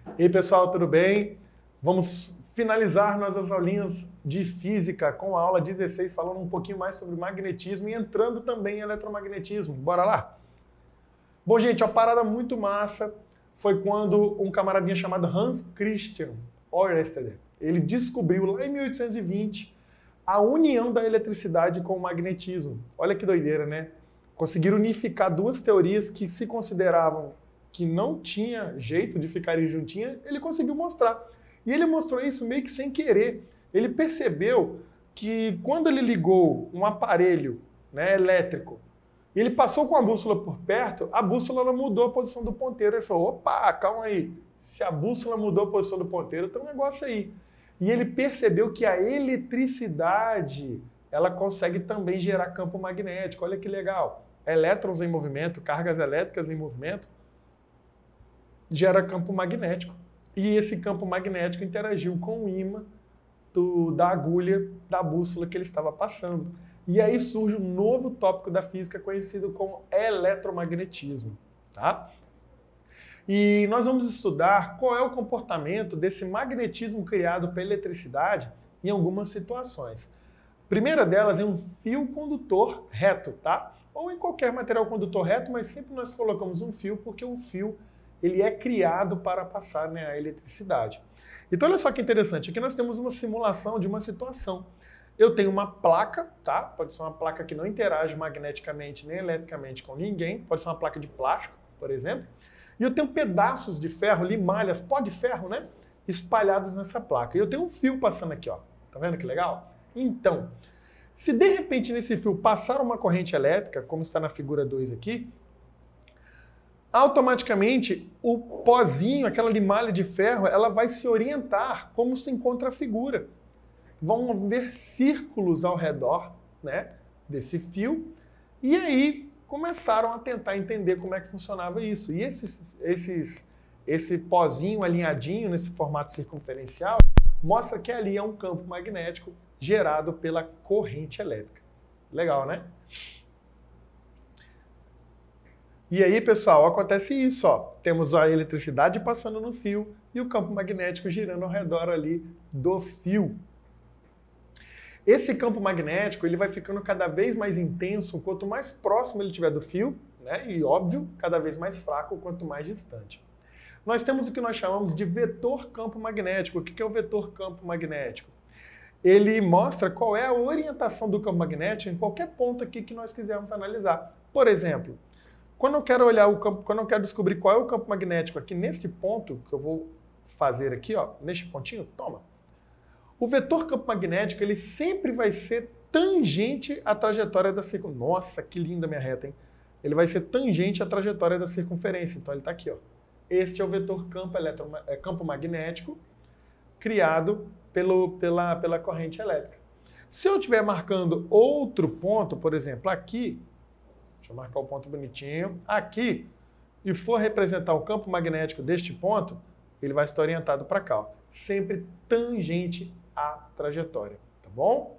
E aí, pessoal, tudo bem? Vamos finalizar nossas aulinhas de física com a aula 16, falando um pouquinho mais sobre magnetismo e entrando também em eletromagnetismo. Bora lá? Bom, gente, uma parada muito massa foi quando um camaradinha chamado Hans Christian Ørsted, ele descobriu lá em 1820 a união da eletricidade com o magnetismo. Olha que doideira, né? Conseguiram unificar duas teorias que se consideravam que não tinha jeito de ficarem juntinhas, ele conseguiu mostrar. E ele mostrou isso meio que sem querer. Ele percebeu que quando ele ligou um aparelho, né, elétrico, e ele passou com a bússola por perto, a bússola não mudou a posição do ponteiro. Ele falou, opa, calma aí, se a bússola mudou a posição do ponteiro, tem um negócio aí. E ele percebeu que a eletricidade, ela consegue também gerar campo magnético. Olha que legal. Elétrons em movimento, cargas elétricas em movimento, gera campo magnético. E esse campo magnético interagiu com o ímã da agulha da bússola que ele estava passando. E aí surge um novo tópico da física conhecido como eletromagnetismo. Tá? E nós vamos estudar qual é o comportamento desse magnetismo criado pela eletricidade em algumas situações. A primeira delas é um fio condutor reto, tá? Ou em qualquer material condutor reto, mas sempre nós colocamos um fio porque o fio ele é criado para passar, né, a eletricidade. Então olha só que interessante, aqui nós temos uma simulação de uma situação. Eu tenho uma placa, tá? Pode ser uma placa que não interage magneticamente nem eletricamente com ninguém, pode ser uma placa de plástico, por exemplo, e eu tenho pedaços de ferro, limalhas, pó de ferro, né, espalhados nessa placa. E eu tenho um fio passando aqui, ó. Tá vendo que legal? Então, se de repente nesse fio passar uma corrente elétrica, como está na figura 2 aqui, automaticamente o pozinho, aquela limalha de ferro, ela vai se orientar como se encontra a figura. Vão haver círculos ao redor, né, desse fio, e aí começaram a tentar entender como é que funcionava isso. E esse pozinho alinhadinho nesse formato circunferencial mostra que ali é um campo magnético gerado pela corrente elétrica. Legal, né? E aí, pessoal, acontece isso, ó. Temos a eletricidade passando no fio e o campo magnético girando ao redor ali do fio. Esse campo magnético ele vai ficando cada vez mais intenso quanto mais próximo ele estiver do fio, né? E, óbvio, cada vez mais fraco quanto mais distante. Nós temos o que nós chamamos de vetor campo magnético. O que é o vetor campo magnético? Ele mostra qual é a orientação do campo magnético em qualquer ponto aqui que nós quisermos analisar. Por exemplo, quando eu quero olhar o campo, quando eu quero descobrir qual é o campo magnético aqui neste ponto, que eu vou fazer aqui, ó, neste pontinho, toma. O vetor campo magnético, ele sempre vai ser tangente à trajetória da circunferência. Nossa, que linda minha reta, hein? Ele vai ser tangente à trajetória da circunferência. Então ele está aqui, ó. Este é o vetor campo magnético criado pela corrente elétrica. Se eu estiver marcando outro ponto, por exemplo, aqui, deixa eu marcar o ponto bonitinho, aqui, e for representar o campo magnético deste ponto, ele vai estar orientado para cá, ó, sempre tangente à trajetória, tá bom?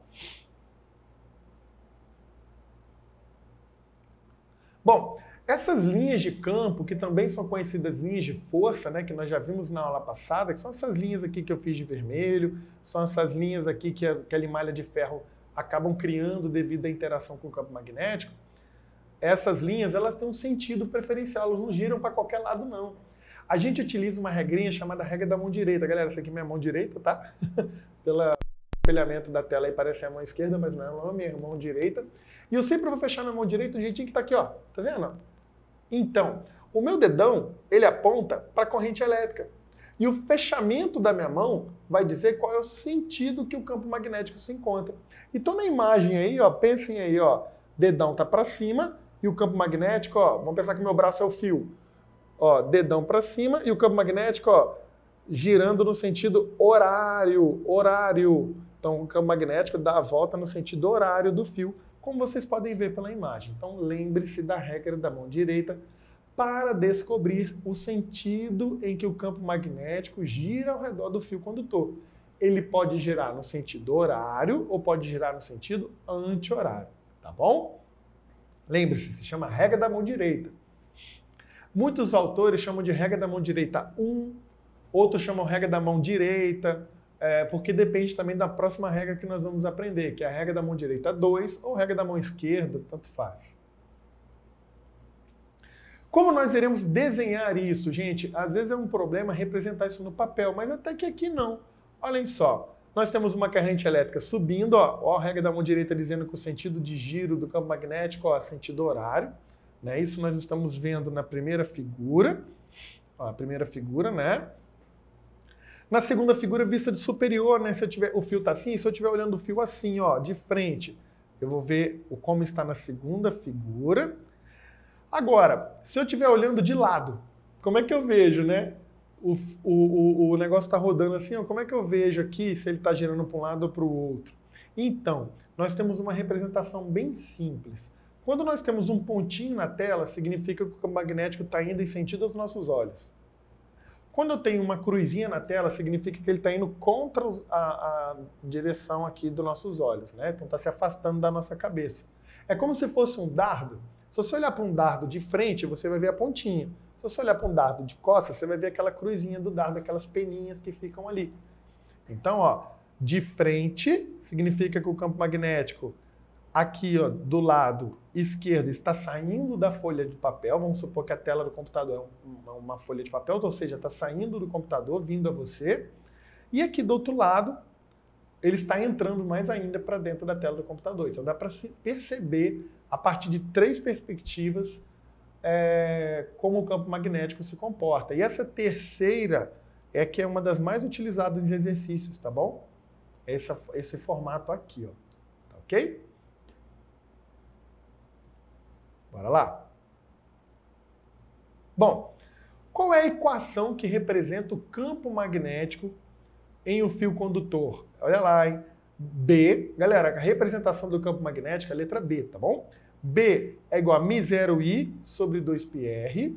Bom, essas linhas de campo, que também são conhecidas linhas de força, né, que nós já vimos na aula passada, que são essas linhas aqui que eu fiz de vermelho, são essas linhas aqui que a limalha de ferro acabam criando devido à interação com o campo magnético. Essas linhas, elas têm um sentido preferencial, elas não giram para qualquer lado, não. A gente utiliza uma regrinha chamada regra da mão direita. Galera, essa aqui é minha mão direita, tá? Pelo espelhamento da tela aí parece a mão esquerda, mas não é a minha mão direita. E eu sempre vou fechar minha mão direita do jeitinho que tá aqui, ó. Tá vendo? Então, o meu dedão, ele aponta para a corrente elétrica. E o fechamento da minha mão vai dizer qual é o sentido que o campo magnético se encontra. Então, na imagem aí, ó, pensem aí, ó, dedão tá para cima e o campo magnético, ó, vamos pensar que o meu braço é o fio. Ó, dedão para cima e o campo magnético, ó, girando no sentido horário. Então, o campo magnético dá a volta no sentido horário do fio, como vocês podem ver pela imagem. Então, lembre-se da regra da mão direita para descobrir o sentido em que o campo magnético gira ao redor do fio condutor. Ele pode girar no sentido horário ou pode girar no sentido anti-horário, tá bom? Lembre-se, se chama regra da mão direita. Muitos autores chamam de regra da mão direita 1, Outros chamam regra da mão direita, porque depende também da próxima regra que nós vamos aprender, que é a regra da mão direita 2 ou regra da mão esquerda, tanto faz. Como nós iremos desenhar isso, gente? Às vezes é um problema representar isso no papel, mas até que aqui não. Olhem só, nós temos uma corrente elétrica subindo, ó, a regra da mão direita dizendo que o sentido de giro do campo magnético é sentido horário, né? Isso nós estamos vendo na primeira figura, ó, a primeira figura, né? Na segunda figura, vista de superior, né? Se eu tiver, o fio está assim, se eu estiver olhando o fio assim, ó, de frente, eu vou ver como está na segunda figura. Agora, se eu estiver olhando de lado, como é que eu vejo, né? O negócio está rodando assim, ó, como é que eu vejo aqui se ele está girando para um lado ou para o outro? Então, nós temos uma representação bem simples. Quando nós temos um pontinho na tela, significa que o campo magnético está indo em sentido aos nossos olhos. Quando eu tenho uma cruzinha na tela, significa que ele está indo contra a direção aqui dos nossos olhos, né? Então está se afastando da nossa cabeça. É como se fosse um dardo. Se você olhar para um dardo de frente, você vai ver a pontinha. Se você olhar para um dardo de costas, você vai ver aquela cruzinha do dardo, aquelas peninhas que ficam ali. Então, ó, de frente significa que o campo magnético aqui, ó, do lado esquerdo está saindo da folha de papel. Vamos supor que a tela do computador é uma folha de papel, ou seja, está saindo do computador, vindo a você. E aqui do outro lado, ele está entrando mais ainda para dentro da tela do computador. Então dá para perceber, a partir de 3 perspectivas, como o campo magnético se comporta. E essa terceira é que é uma das mais utilizadas em exercícios, tá bom? Esse formato aqui, ó. Tá ok? Bora lá. Bom, qual é a equação que representa o campo magnético em um fio condutor? Olha lá, hein? B, galera, a representação do campo magnético é a letra B, tá bom? B é igual a μ0i sobre 2πr,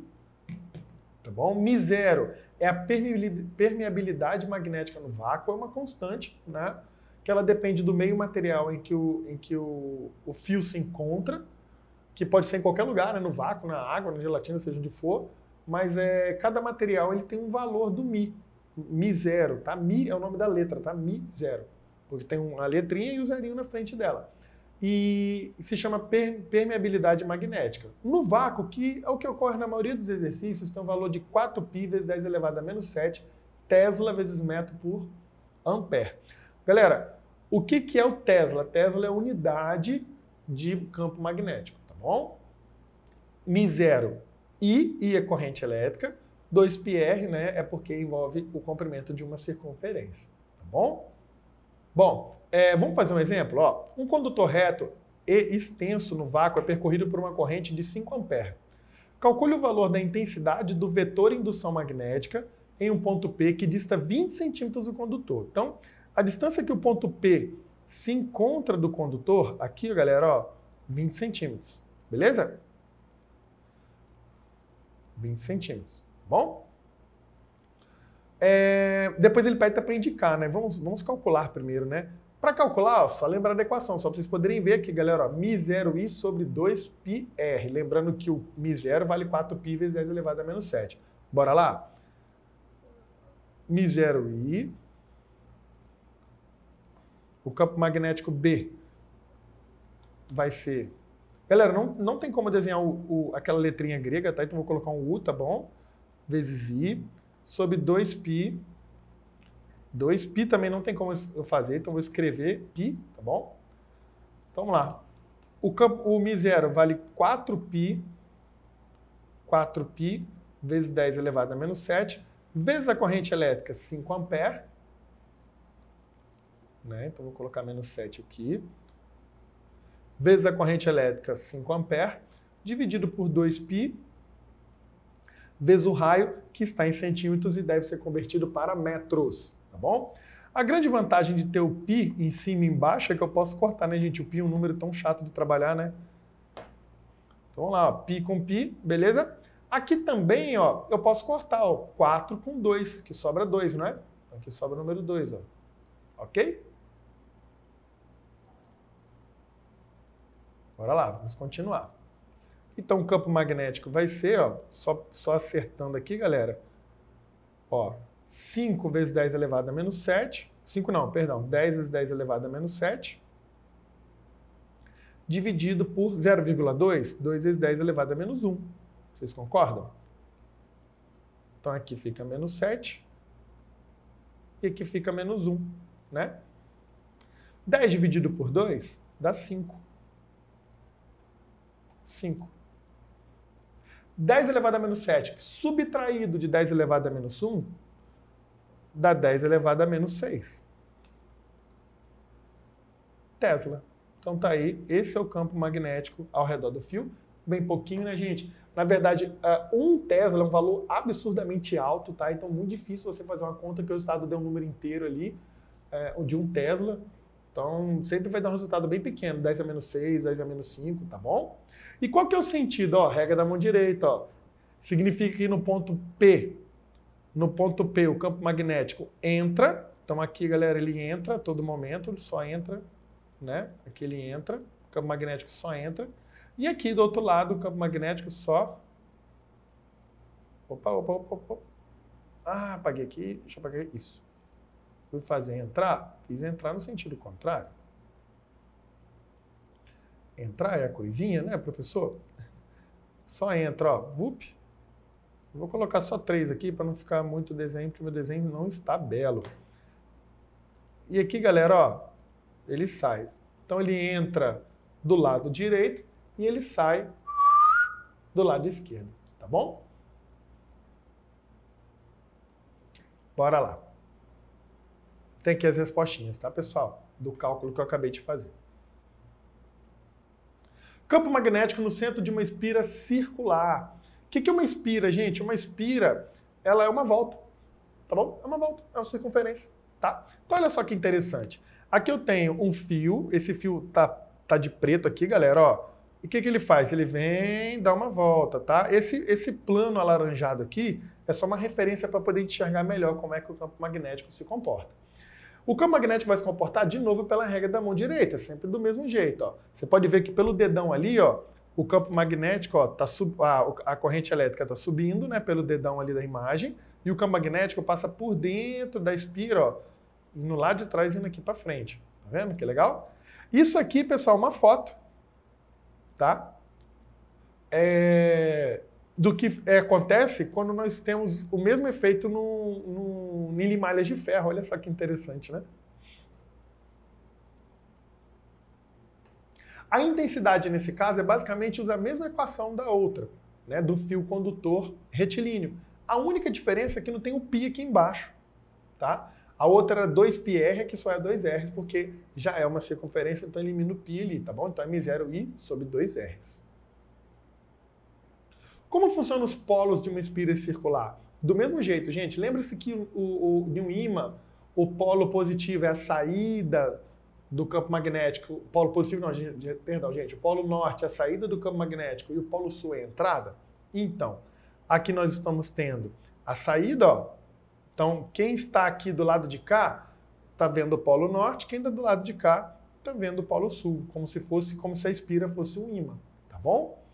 tá bom? μ0 é a permeabilidade magnética no vácuo, é uma constante, né? Que ela depende do meio material em que o fio se encontra, que pode ser em qualquer lugar, né? No vácuo, na água, na gelatina, seja onde for, mas cada material ele tem um valor do μ0, tá? Mi é o nome da letra, tá? μ0, porque tem uma letrinha e o zerinho na frente dela. E se chama permeabilidade magnética. No vácuo, que é o que ocorre na maioria dos exercícios, tem um valor de 4π vezes 10 elevado a menos 7 Tesla vezes metro por ampere. Galera, o que é o Tesla? Tesla é a unidade de campo magnético, tá bom? μ0, I é corrente elétrica, 2πr, né, é porque envolve o comprimento de uma circunferência, tá bom? Bom, vamos fazer um exemplo, ó. Um condutor reto e extenso no vácuo é percorrido por uma corrente de 5 amperes. Calcule o valor da intensidade do vetor indução magnética em um ponto P que dista 20 centímetros do condutor. Então, a distância que o ponto P se encontra do condutor, aqui, galera, ó, 20 centímetros, beleza? 20 centímetros, tá bom? Depois ele pede para indicar, né? Vamos calcular primeiro, né? Para calcular, ó, só lembrar da equação, só para vocês poderem ver aqui, galera, ó, μ0i sobre 2πr. Lembrando que o μ0 vale 4π vezes 10 elevado a menos 7. Bora lá? μ0i, o campo magnético B vai ser... Galera, não tem como desenhar aquela letrinha grega, tá? Então vou colocar um U, tá bom? Vezes I, sobre 2π. 2π também não tem como eu fazer, então vou escrever π, tá bom? Então vamos lá. O μ0 vale 4π vezes 10 elevado a menos 7, vezes a corrente elétrica, 5 amperes. Né? Então vou colocar menos 7 aqui. Vezes a corrente elétrica, 5 amperes, dividido por 2π, vezes o raio, que está em centímetros e deve ser convertido para metros, tá bom? A grande vantagem de ter o π em cima e embaixo é que eu posso cortar, né, gente? O π é um número tão chato de trabalhar, né? Então vamos lá, ó, π com π, beleza? Aqui também, ó, eu posso cortar, ó, 4 com 2, que sobra 2, não é? Aqui sobra o número 2, ó. Ok? Bora lá, vamos continuar. Então, o campo magnético vai ser, ó, só acertando aqui, galera, ó, 5 vezes 10 elevado a menos 7. 5 não, perdão. 10 vezes 10 elevado a menos 7. Dividido por 0,2. 2 vezes 10 elevado a menos 1. Vocês concordam? Então aqui fica menos 7. E aqui fica menos 1, né? 10 dividido por 2 dá 5. 5. 10 elevado a menos 7, subtraído de 10 elevado a menos 1, dá 10 elevado a menos 6. Tesla. Então tá aí, esse é o campo magnético ao redor do fio. Bem pouquinho, né, gente? Na verdade, 1 Tesla é um valor absurdamente alto, tá? Então muito difícil você fazer uma conta que o resultado dê um número inteiro ali, de 1 Tesla. Então sempre vai dar um resultado bem pequeno, 10 a menos 6, 10 a menos 5, tá bom? E qual que é o sentido? Ó, regra da mão direita, ó. Significa que no ponto P, o campo magnético entra. Então aqui, galera, ele entra a todo momento, ele só entra, né? Aqui ele entra, o campo magnético só entra. E aqui do outro lado, o campo magnético só... Opa. Ah, apaguei aqui, deixa eu apagar isso. Fui fazer entrar, fiz entrar no sentido contrário. Entrar é a coisinha, né, professor? Só entra, ó, vup. Vou colocar só 3 aqui para não ficar muito desenho, porque meu desenho não está belo. E aqui, galera, ó, ele sai. Então ele entra do lado direito e ele sai do lado esquerdo, tá bom? Bora lá. Tem aqui as respostinhas, tá, pessoal? Do cálculo que eu acabei de fazer. Campo magnético no centro de uma espira circular. O que é uma espira, gente? Uma espira, ela é uma volta, tá bom? É uma volta, é uma circunferência, tá? Então olha só que interessante. Aqui eu tenho um fio, esse fio tá de preto aqui, galera, ó. E o que ele faz? Ele vem dar uma volta, tá? Esse plano alaranjado aqui é só uma referência para poder enxergar melhor como é que o campo magnético se comporta. O campo magnético vai se comportar de novo pela regra da mão direita, sempre do mesmo jeito, ó. Você pode ver que pelo dedão ali, ó, o campo magnético, ó, a corrente elétrica está subindo, né, pelo dedão ali da imagem, e o campo magnético passa por dentro da espira, ó, no lado de trás indo aqui para frente. Tá vendo que legal? Isso aqui, pessoal, é uma foto, tá? Do que acontece quando nós temos o mesmo efeito em malhas de ferro. Olha só que interessante, né? A intensidade, nesse caso, é basicamente usar a mesma equação da outra, né, do fio condutor retilíneo. A única diferença é que não tem o π aqui embaixo, tá? A outra era 2πr, aqui só é 2r, porque já é uma circunferência, então elimina o π ali, tá bom? Então é m0i sobre 2r's. Como funcionam os polos de uma espira circular? Do mesmo jeito, gente, lembre-se que de um ímã, o polo positivo é a saída do campo magnético, o polo positivo não, perdão, gente, o polo norte é a saída do campo magnético e o polo sul é a entrada. Então, aqui nós estamos tendo a saída, ó. Então, quem está aqui do lado de cá está vendo o polo norte, quem está do lado de cá está vendo o polo sul, como se a espira fosse um ímã, tá bom?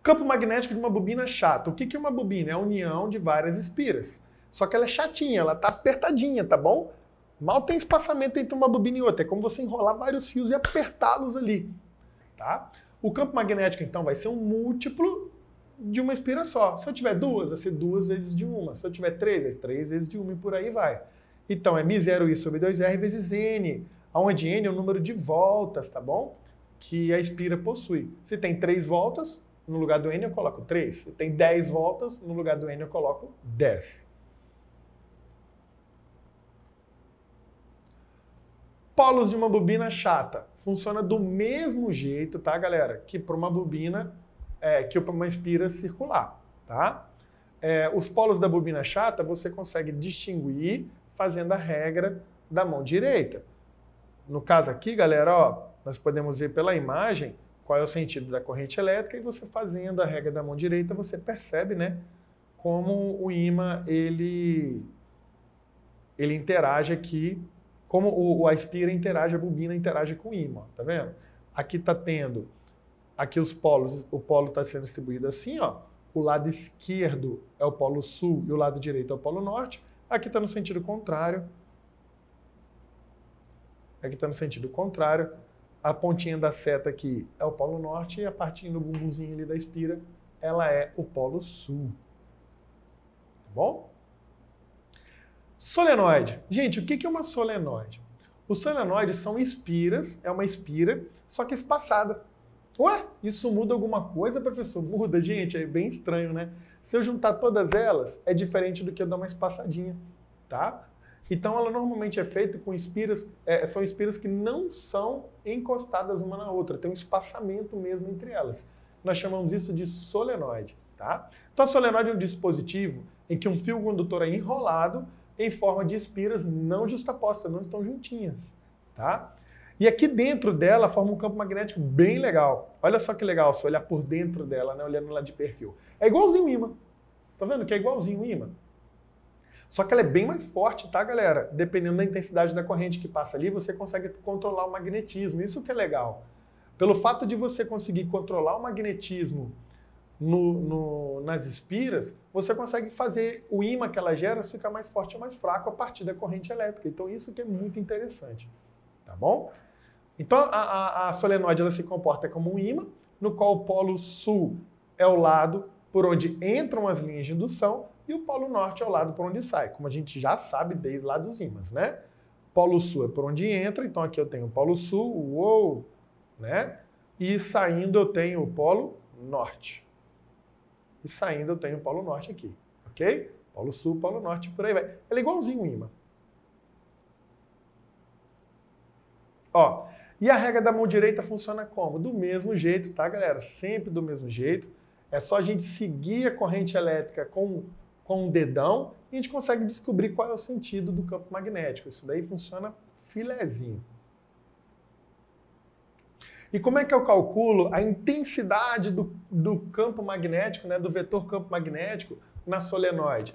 Campo magnético de uma bobina chata. O que é uma bobina? É a união de várias espiras. Só que ela é chatinha, ela tá apertadinha, tá bom? Mal tem espaçamento entre uma bobina e outra. É como você enrolar vários fios e apertá-los ali, tá? O campo magnético, então, vai ser um múltiplo de uma espira só. Se eu tiver duas, vai ser 2 vezes de uma. Se eu tiver 3, vai ser 3 vezes de uma e por aí vai. Então, é μ0i sobre 2r vezes n, onde n é o número de voltas, tá bom? Que a espira possui. Se tem 3 voltas, no lugar do n eu coloco 3. Se tem 10 voltas, no lugar do n eu coloco 10. Polos de uma bobina chata. Funciona do mesmo jeito, tá, galera? Que para uma bobina, que para uma espira circular, tá? Os polos da bobina chata você consegue distinguir fazendo a regra da mão direita. No caso aqui, galera, ó, nós podemos ver pela imagem qual é o sentido da corrente elétrica, e você fazendo a regra da mão direita, você percebe, né, como o ímã, ele interage aqui, como a espira interage, a bobina interage com o ímã, tá vendo? Aqui tá tendo, aqui os polos, o polo está sendo distribuído assim, ó, o lado esquerdo é o polo sul e o lado direito é o polo norte. Aqui está no sentido contrário. Aqui está no sentido contrário. A pontinha da seta aqui é o polo norte e a partinha do bumbumzinho ali da espira, ela é o polo sul. Tá bom? Solenoide. Gente, o que é uma solenoide? Os solenoides são espiras, é uma espira, só que espaçada. Ué, isso muda alguma coisa, professor? Muda, gente, é bem estranho, né? Se eu juntar todas elas, é diferente do que eu dar uma espaçadinha, tá? Então ela normalmente é feita com espiras, são espiras que não são encostadas uma na outra, tem um espaçamento mesmo entre elas. Nós chamamos isso de solenoide, tá? Então a solenoide é um dispositivo em que um fio condutor é enrolado em forma de espiras não justapostas, não estão juntinhas, tá? E aqui dentro dela forma um campo magnético bem legal. Olha só que legal, se olhar por dentro dela, né, olhando lá de perfil. É igualzinho o ímã. Tá vendo que é igualzinho o ímã? Só que ela é bem mais forte, tá, galera? Dependendo da intensidade da corrente que passa ali, você consegue controlar o magnetismo. Isso que é legal. Pelo fato de você conseguir controlar o magnetismo nas espiras, você consegue fazer o ímã que ela gera ficar mais forte ou mais fraco a partir da corrente elétrica. Então isso que é muito interessante, tá bom? Então a solenoide ela se comporta como um ímã, no qual o polo sul é o lado por onde entram as linhas de indução e o polo norte é o lado por onde sai, como a gente já sabe desde lá dos ímãs, né? Polo sul é por onde entra, então aqui eu tenho o polo sul, uou, né? E saindo eu tenho o polo norte. E saindo eu tenho o polo norte aqui, ok? Polo sul, polo norte, por aí vai. Ela é igualzinho o ímã. Ó, e a regra da mão direita funciona como? Do mesmo jeito, tá, galera? Sempre do mesmo jeito. É só a gente seguir a corrente elétrica com o dedão e a gente consegue descobrir qual é o sentido do campo magnético. Isso daí funciona filezinho. E como é que eu calculo a intensidade do campo magnético, né, do vetor campo magnético na solenoide?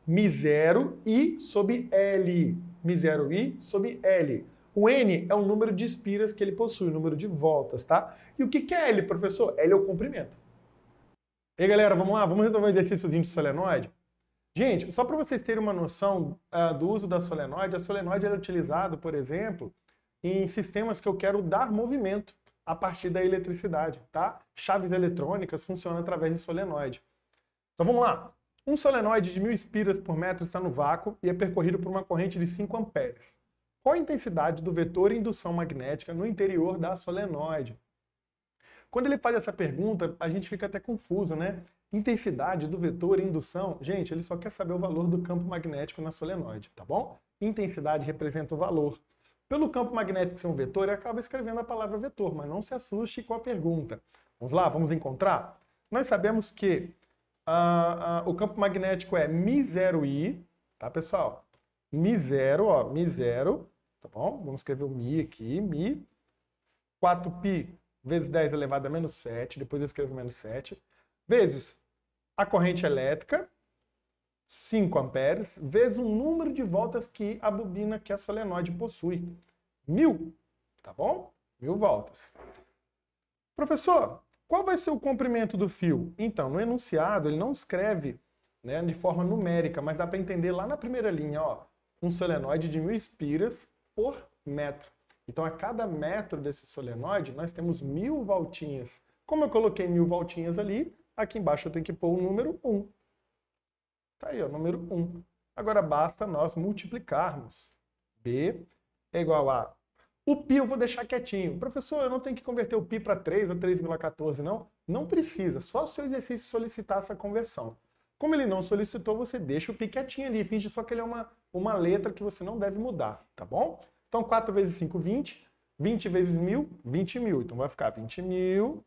μ0 I sobre L. μ0 I sobre L. O N é o número de espiras que ele possui, o número de voltas, tá? E o que é L, professor? L é o comprimento. E aí, galera, vamos lá? Vamos resolver um exercíciozinho de solenoide? Gente, só para vocês terem uma noção do uso da solenoide, a solenoide é utilizada, por exemplo, em sistemas que eu quero dar movimento a partir da eletricidade, tá? Chaves eletrônicas funcionam através de solenoide. Então vamos lá. Um solenoide de 1000 espiras por metro está no vácuo e é percorrido por uma corrente de 5 amperes. Qual a intensidade do vetor indução magnética no interior da solenoide? Quando ele faz essa pergunta, a gente fica até confuso, né? Intensidade do vetor indução, gente, ele só quer saber o valor do campo magnético na solenoide, tá bom? Intensidade representa o valor. Pelo campo magnético ser um vetor, ele acaba escrevendo a palavra vetor, mas não se assuste com a pergunta. Vamos lá, vamos encontrar? Nós sabemos que o campo magnético é μ0I, tá, pessoal? μ0, ó, μ0, tá bom? Vamos escrever o mi aqui, mi, 4π vezes 10 elevado a menos 7, depois eu escrevo menos 7, vezes a corrente elétrica, 5 amperes, vezes o número de voltas que a bobina, que a solenoide possui. 1000, tá bom? 1000 voltas. Professor, qual vai ser o comprimento do fio? Então, no enunciado, ele não escreve, né, de forma numérica, mas dá para entender lá na primeira linha, ó, um solenoide de 1000 espiras por metro. Então, a cada metro desse solenoide, nós temos 1000 voltinhas. Como eu coloquei 1000 voltinhas ali, aqui embaixo eu tenho que pôr o número 1. Tá aí, ó, número 1. Agora basta nós multiplicarmos. B é igual a... O π eu vou deixar quietinho. Professor, eu não tenho que converter o π para 3 ou 3,14, não? Não precisa, só o seu exercício solicitar essa conversão. Como ele não solicitou, você deixa o π quietinho ali, finge só que ele é uma letra que você não deve mudar, tá bom? Então 4 vezes 5, 20. 20 vezes 1000, 20.000. Então vai ficar 20.000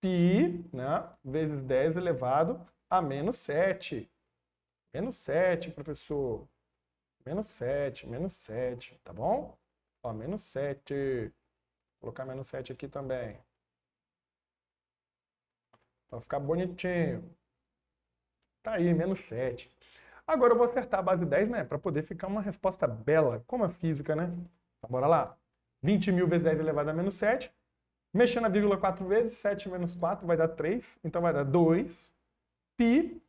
π, né, vezes 10 elevado a menos 7. Menos 7, professor. Menos 7, tá bom? Ó, menos 7. Vou colocar menos 7 aqui também. Para ficar bonitinho. Tá aí, menos 7. Agora eu vou acertar a base 10, né? Para poder ficar uma resposta bela, como a física, né? Então bora lá. 20.000 vezes 10 elevado a menos 7. Mexendo a vírgula 4 vezes, 7 menos 4 vai dar 3. Então vai dar 2. π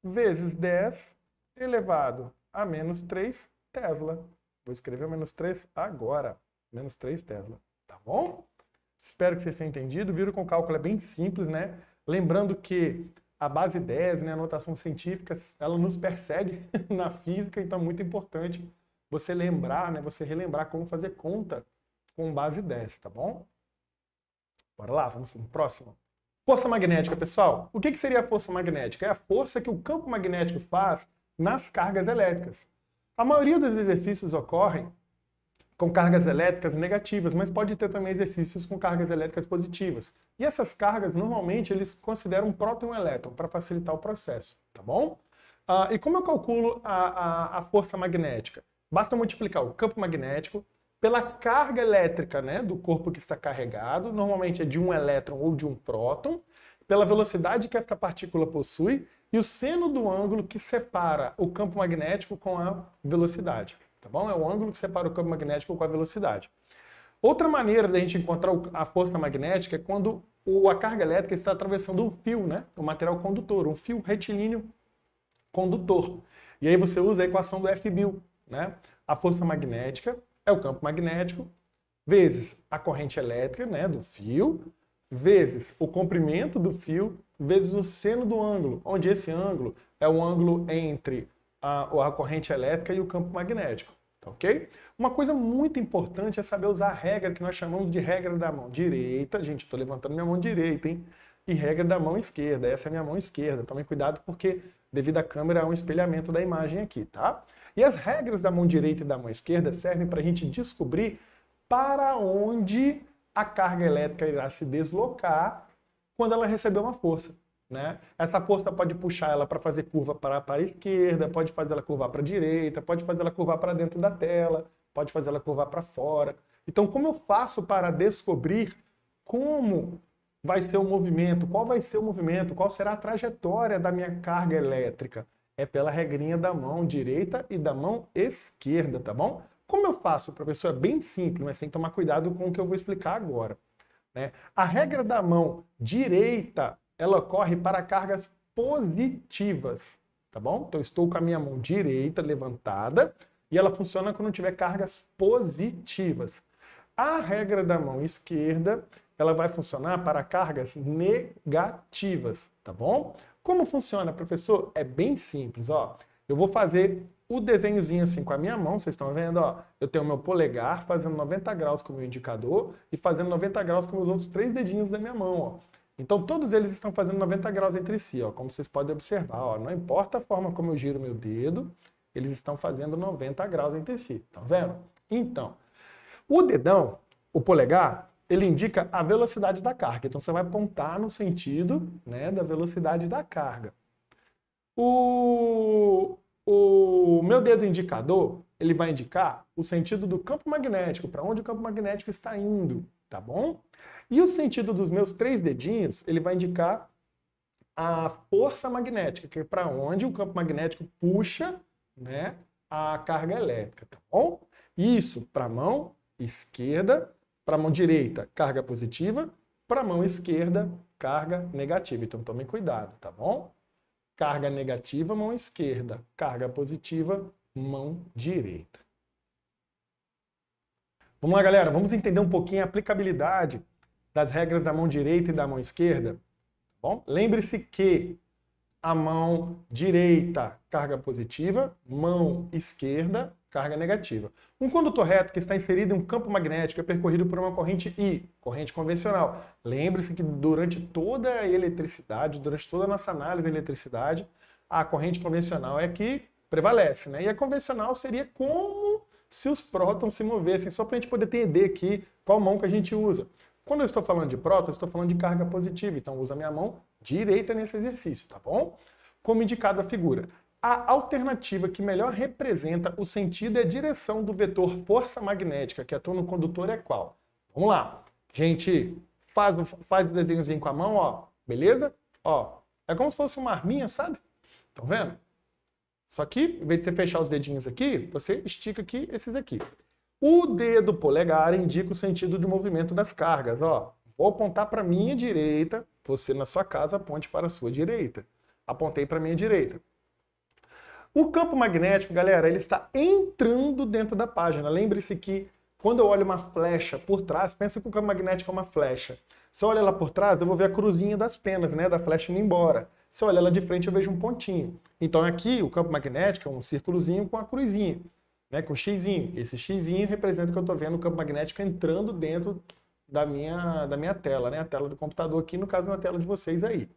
vezes 10 elevado a menos 3 Tesla. Vou escrever o menos 3 agora. Menos 3 Tesla. Tá bom? Espero que vocês tenham entendido. Viram que o cálculo é bem simples, né? Lembrando que a base 10, né, a notação científica, ela nos persegue na física, então é muito importante você lembrar, né, você relembrar como fazer conta com base 10, tá bom? Bora lá, vamos para o próximo. Força magnética, pessoal. O que seria a força magnética? É a força que o campo magnético faz nas cargas elétricas. A maioria dos exercícios ocorrem com cargas elétricas negativas, mas pode ter também exercícios com cargas elétricas positivas. E essas cargas, normalmente, eles consideram um próton e um elétron para facilitar o processo, tá bom? E como eu calculo a força magnética? Basta multiplicar o campo magnético pela carga elétrica, né, do corpo que está carregado, normalmente é de um elétron ou de um próton, pela velocidade que esta partícula possui e o seno do ângulo que separa o campo magnético com a velocidade. Tá bom? É o ângulo que separa o campo magnético com a velocidade. Outra maneira da gente encontrar a força magnética é quando a carga elétrica está atravessando um fio, né? O material condutor, um fio retilíneo condutor. E aí você usa a equação do Fbil, né? A força magnética é o campo magnético vezes a corrente elétrica, né, do fio, vezes o comprimento do fio, vezes o seno do ângulo, onde esse ângulo é o ângulo entre a corrente elétrica e o campo magnético, tá ok? Uma coisa muito importante é saber usar a regra que nós chamamos de regra da mão direita. Gente, estou levantando minha mão direita, hein? E regra da mão esquerda. Essa é a minha mão esquerda. Tomem cuidado porque, devido à câmera, há um espelhamento da imagem aqui, tá? E as regras da mão direita e da mão esquerda servem para a gente descobrir para onde a carga elétrica irá se deslocar quando ela receber uma força. Né? Essa força pode puxar ela para fazer curva para a esquerda, pode fazer ela curvar para a direita, pode fazer ela curvar para dentro da tela, pode fazer ela curvar para fora. Então, como eu faço para descobrir como vai ser o movimento, qual vai ser o movimento, qual será a trajetória da minha carga elétrica? É pela regrinha da mão direita e da mão esquerda, tá bom? Como eu faço, professor? É bem simples, mas tem que tomar cuidado com o que eu vou explicar agora. Né? A regra da mão direita ela ocorre para cargas positivas, tá bom? Então, eu estou com a minha mão direita levantada e ela funciona quando tiver cargas positivas. A regra da mão esquerda, ela vai funcionar para cargas negativas, tá bom? Como funciona, professor? É bem simples, ó. Eu vou fazer o desenhozinho assim com a minha mão, vocês estão vendo, ó. Eu tenho o meu polegar fazendo 90 graus com o meu indicador e fazendo 90 graus com os outros 3 dedinhos da minha mão, ó. Então, todos eles estão fazendo 90 graus entre si, ó, como vocês podem observar. Ó, não importa a forma como eu giro meu dedo, eles estão fazendo 90 graus entre si. Estão vendo? Então, o dedão, o polegar, ele indica a velocidade da carga. Então, você vai apontar no sentido, né, da velocidade da carga. O meu dedo indicador, ele vai indicar o sentido do campo magnético, para onde o campo magnético está indo, tá bom? E o sentido dos meus 3 dedinhos, ele vai indicar a força magnética, que é para onde o campo magnético puxa, né, a carga elétrica, tá bom? Isso para a mão esquerda, para a mão direita, carga positiva, para a mão esquerda, carga negativa. Então tomem cuidado, tá bom? Carga negativa, mão esquerda. Carga positiva, mão direita. Vamos lá, galera. Vamos entender um pouquinho a aplicabilidade das regras da mão direita e da mão esquerda. Bom, lembre-se que a mão direita, carga positiva, mão esquerda, carga negativa. Um condutor reto que está inserido em um campo magnético é percorrido por uma corrente I, corrente convencional. Lembre-se que durante toda a eletricidade, durante toda a nossa análise da eletricidade, a corrente convencional é que prevalece, né? E a convencional seria como se os prótons se movessem, só para a gente poder entender aqui qual mão que a gente usa. Quando eu estou falando de prótons, eu estou falando de carga positiva, então usa a minha mão direita nesse exercício, tá bom? Como indicado a figura. A alternativa que melhor representa o sentido e a direção do vetor força magnética que atua no condutor é qual? Vamos lá. Gente, faz o desenhozinho com a mão, ó. Beleza? Ó, é como se fosse uma arminha, sabe? Estão vendo? Só que, em vez de você fechar os dedinhos aqui, você estica aqui esses aqui. O dedo polegar indica o sentido de movimento das cargas, ó. Vou apontar para a minha direita, você na sua casa aponte para a sua direita. apontei para a minha direita. O campo magnético, galera, ele está entrando dentro da página. Lembre-se que quando eu olho uma flecha por trás, pensa que o campo magnético é uma flecha. Se eu olhar lá por trás, eu vou ver a cruzinha das penas, né, da flecha indo embora. Se eu olhar lá de frente, eu vejo um pontinho. Então aqui, o campo magnético é um círculozinho com a cruzinha, né, com o xizinho. Esse xizinho representa que eu estou vendo o campo magnético entrando dentro da minha tela, né, a tela do computador aqui, no caso, na tela de vocês aí.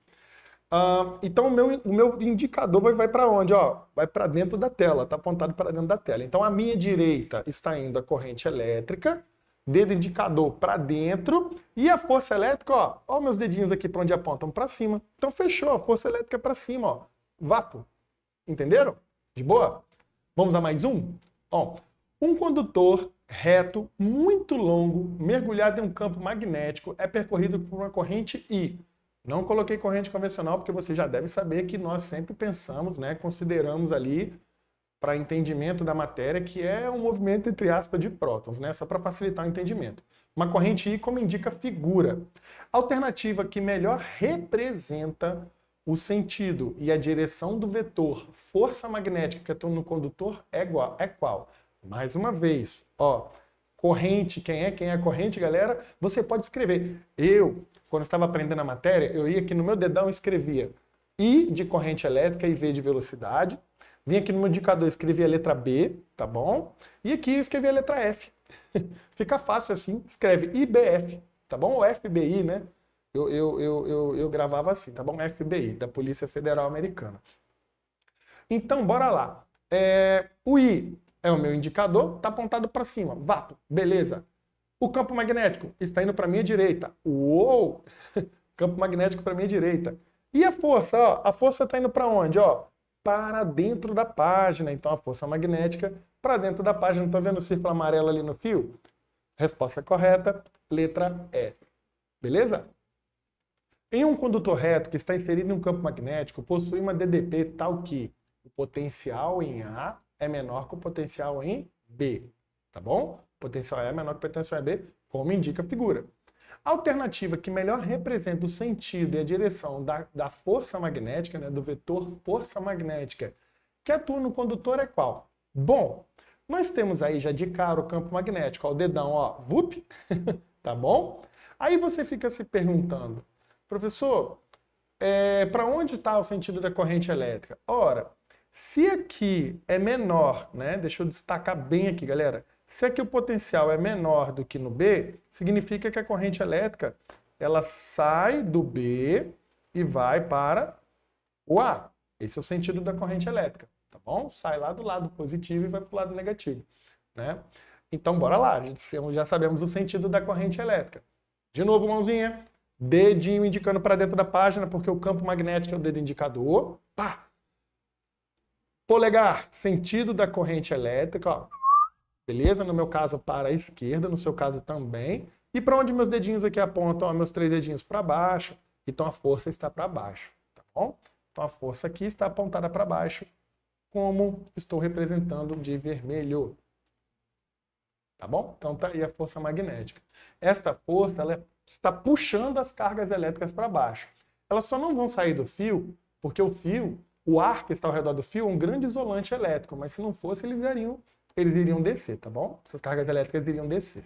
Então o meu indicador vai para onde? Ó, vai para dentro da tela, está apontado para dentro da tela. Então à minha direita está indo a corrente elétrica, dedo indicador para dentro, e a força elétrica, ó meus dedinhos aqui para onde apontam, para cima. Então fechou, a força elétrica para cima, ó, vapo. Entenderam? De boa? Vamos a mais um? Ó, um condutor reto, muito longo, mergulhado em um campo magnético, é percorrido por uma corrente I. Não coloquei corrente convencional porque você já deve saber que nós sempre pensamos, né, consideramos ali para entendimento da matéria que é um movimento entre aspas de prótons, né, só para facilitar o entendimento. Uma corrente I como indica a figura. Alternativa que melhor representa o sentido e a direção do vetor força magnética que atua no condutor é qual? Mais uma vez, ó, corrente, quem é a corrente, galera? Você pode escrever. Quando estava aprendendo a matéria, eu ia aqui no meu dedão e escrevia I de corrente elétrica e V de velocidade. Vinha aqui no meu indicador, escrevia a letra B, tá bom? E aqui eu escrevia a letra F. Fica fácil assim, escreve IBF, tá bom? Ou FBI, né? Eu gravava assim, tá bom? FBI, da Polícia Federal Americana. Então, bora lá. O I é o meu indicador, tá apontado para cima. Vapo, beleza. O campo magnético está indo para minha direita. Uou! Campo magnético para minha direita. E a força, ó? A força está indo para onde, ó? Para dentro da página. Então a força magnética para dentro da página. Tá vendo o círculo amarelo ali no fio? Resposta correta, letra E. Beleza? Em um condutor reto que está inserido em um campo magnético, possui uma DDP tal que o potencial em A é menor que o potencial em B. Tá bom? O potencial A é menor que o potencial em B, como indica a figura. A alternativa que melhor representa o sentido e a direção da força magnética, né, do vetor força magnética, que atua no condutor é qual? Bom, nós temos aí já de cara o campo magnético, ó, o dedão, ó, vup, tá bom? Aí você fica se perguntando, professor, para onde está o sentido da corrente elétrica? Ora, se aqui é menor, né, deixa eu destacar bem aqui, galera, se aqui o potencial é menor do que no B, significa que a corrente elétrica ela sai do B e vai para o A. Esse é o sentido da corrente elétrica, tá bom? Sai lá do lado positivo e vai para o lado negativo, né? Então, bora lá, já sabemos o sentido da corrente elétrica. De novo, mãozinha, dedinho indicando para dentro da página, porque o campo magnético é o dedo indicador. Pá! Polegar, sentido da corrente elétrica, ó. Beleza? No meu caso, para a esquerda, no seu caso também. E para onde meus dedinhos aqui apontam? Ó, meus 3 dedinhos para baixo. Então a força está para baixo, tá bom? Então a força aqui está apontada para baixo, como estou representando de vermelho. Tá bom? Então tá aí a força magnética. Esta força, ela está puxando as cargas elétricas para baixo. Elas só não vão sair do fio, porque o fio, o ar que está ao redor do fio, é um grande isolante elétrico, mas se não fosse, eles iriam descer, tá bom? Essas cargas elétricas iriam descer.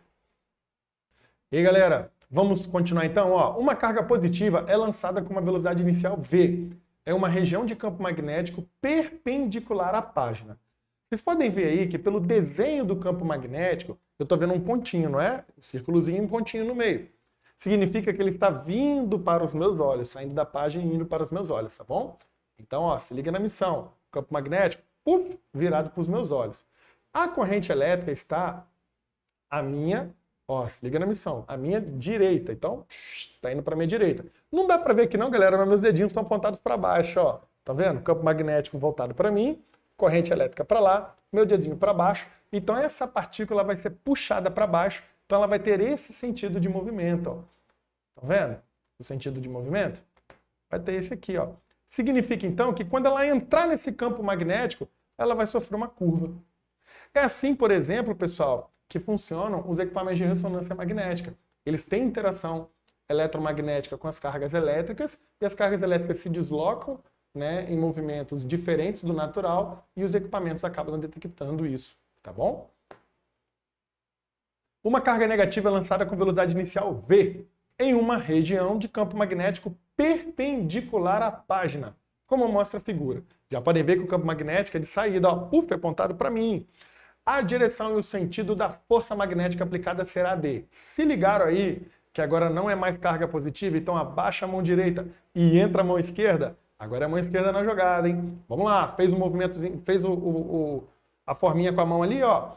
E aí, galera, vamos continuar então? Ó, uma carga positiva é lançada com uma velocidade inicial V. É uma região de campo magnético perpendicular à página. Vocês podem ver aí que pelo desenho do campo magnético, eu estou vendo um pontinho, não é? Um círculozinho e um pontinho no meio. Significa que ele está vindo para os meus olhos, saindo da página e indo para os meus olhos, tá bom? Então, ó, se liga na missão. Campo magnético, virado para os meus olhos. A corrente elétrica está à minha, ó, se liga na missão, à minha direita. Então, está indo para a minha direita. Não dá para ver aqui não, galera, mas meus dedinhos estão apontados para baixo, ó. Tá vendo? Campo magnético voltado para mim, corrente elétrica para lá, meu dedinho para baixo. Então, essa partícula vai ser puxada para baixo, então ela vai ter esse sentido de movimento, ó. Tá vendo? O sentido de movimento? Vai ter esse aqui, ó. Significa, então, que quando ela entrar nesse campo magnético, ela vai sofrer uma curva. É assim, por exemplo, pessoal, que funcionam os equipamentos de ressonância magnética. Eles têm interação eletromagnética com as cargas elétricas e as cargas elétricas se deslocam né, em movimentos diferentes do natural e os equipamentos acabam detectando isso, tá bom? Uma carga negativa é lançada com velocidade inicial v em uma região de campo magnético perpendicular à página, como mostra a figura. Já podem ver que o campo magnético é de saída, ó, é apontado para mim. A direção e o sentido da força magnética aplicada será de. Se ligaram aí que agora não é mais carga positiva, então abaixa a mão direita e entra a mão esquerda. Agora é a mão esquerda na jogada, hein? Vamos lá, fez o movimento, fez a forminha com a mão ali, ó.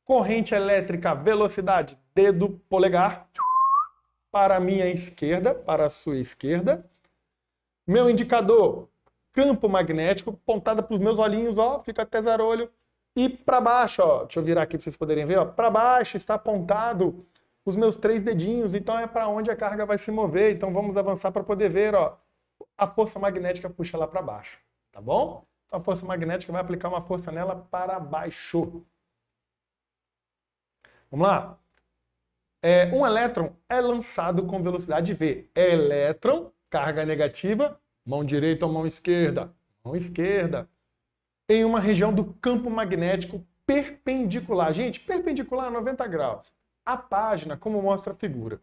Corrente elétrica, velocidade, dedo polegar para a minha esquerda, para a sua esquerda. Meu indicador, campo magnético, apontada para os meus olhinhos, ó, fica até zero olho. E para baixo, ó, deixa eu virar aqui para vocês poderem ver, ó, para baixo está apontado os meus 3 dedinhos, então é para onde a carga vai se mover. Então vamos avançar para poder ver, ó, a força magnética puxa lá para baixo, tá bom? Então a força magnética vai aplicar uma força nela para baixo. Vamos lá? Um elétron é lançado com velocidade v. Elétron, carga negativa, mão direita ou mão esquerda? Mão esquerda. Em uma região do campo magnético perpendicular. Gente, perpendicular a 90 graus. A página, como mostra a figura.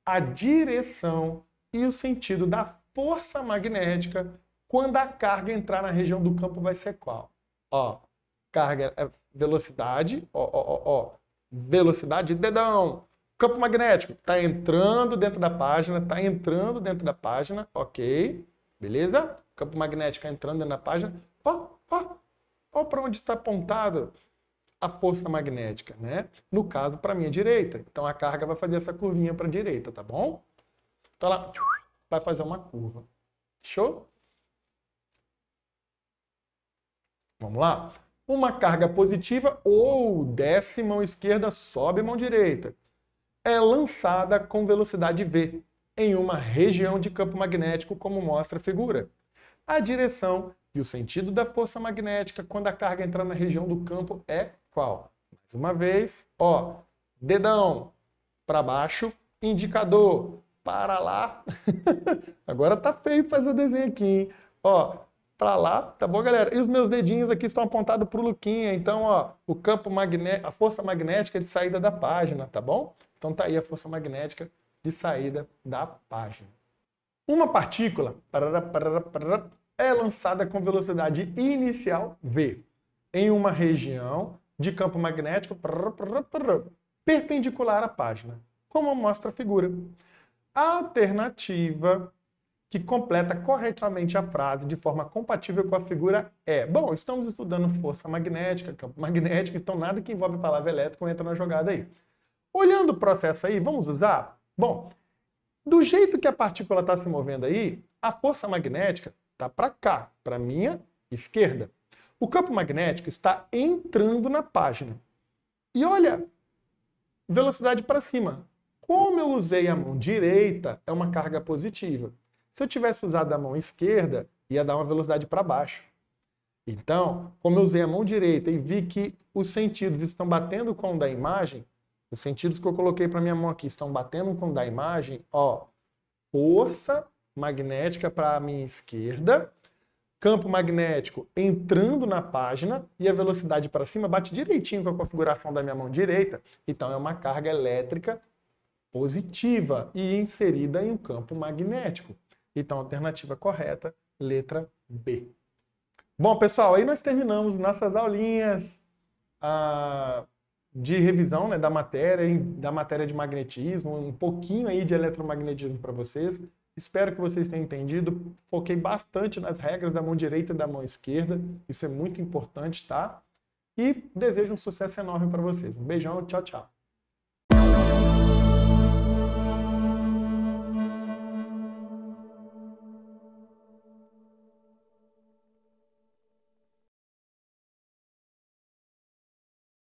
A direção e o sentido da força magnética quando a carga entrar na região do campo vai ser qual? Ó, carga, velocidade, velocidade, dedão. Campo magnético está entrando dentro da página, ok, beleza? Campo magnético entrando dentro da página, ó para onde está apontado a força magnética, né? No caso, para a minha direita. Então a carga vai fazer essa curvinha para a direita, tá bom? Então ela vai fazer uma curva. Show? Vamos lá? Uma carga positiva ou desce mão esquerda, sobe mão direita. É lançada com velocidade v em uma região de campo magnético, como mostra a figura. A direção e o sentido da força magnética quando a carga entrar na região do campo é qual? Mais uma vez, ó, dedão para baixo, indicador para lá. Agora tá feio fazer o desenho aqui, hein? Ó, para lá, tá bom, galera? E os meus dedinhos aqui estão apontados para o Luquinha. Então, ó, o campo magnético, a força magnética de saída da página, tá bom? Então tá aí a força magnética de saída da página. Uma partícula é lançada com velocidade inicial v em uma região de campo magnético perpendicular à página, como mostra a figura. A alternativa que completa corretamente a frase de forma compatível com a figura é... Bom, estamos estudando força magnética, campo magnético, então nada que envolve a palavra elétrico entra na jogada aí. Olhando o processo aí, vamos usar? Bom, do jeito que a partícula está se movendo aí, a força magnética está para cá, para a minha esquerda. O campo magnético está entrando na página. E olha, velocidade para cima. Como eu usei a mão direita, é uma carga positiva. Se eu tivesse usado a mão esquerda, ia dar uma velocidade para baixo. Então, como eu usei a mão direita e vi que os sentidos estão batendo com o da imagem, os sentidos que eu coloquei para minha mão aqui estão batendo com o da imagem, ó, força magnética para a minha esquerda, campo magnético entrando na página e a velocidade para cima bate direitinho com a configuração da minha mão direita. Então é uma carga elétrica positiva e inserida em um campo magnético. Então, alternativa correta, letra B. Bom, pessoal, aí nós terminamos nossas aulinhas de revisão, né, da matéria de magnetismo, um pouquinho aí de eletromagnetismo para vocês. Espero que vocês tenham entendido. Foquei bastante nas regras da mão direita e da mão esquerda. Isso é muito importante, tá? E desejo um sucesso enorme para vocês. Um beijão, tchau, tchau.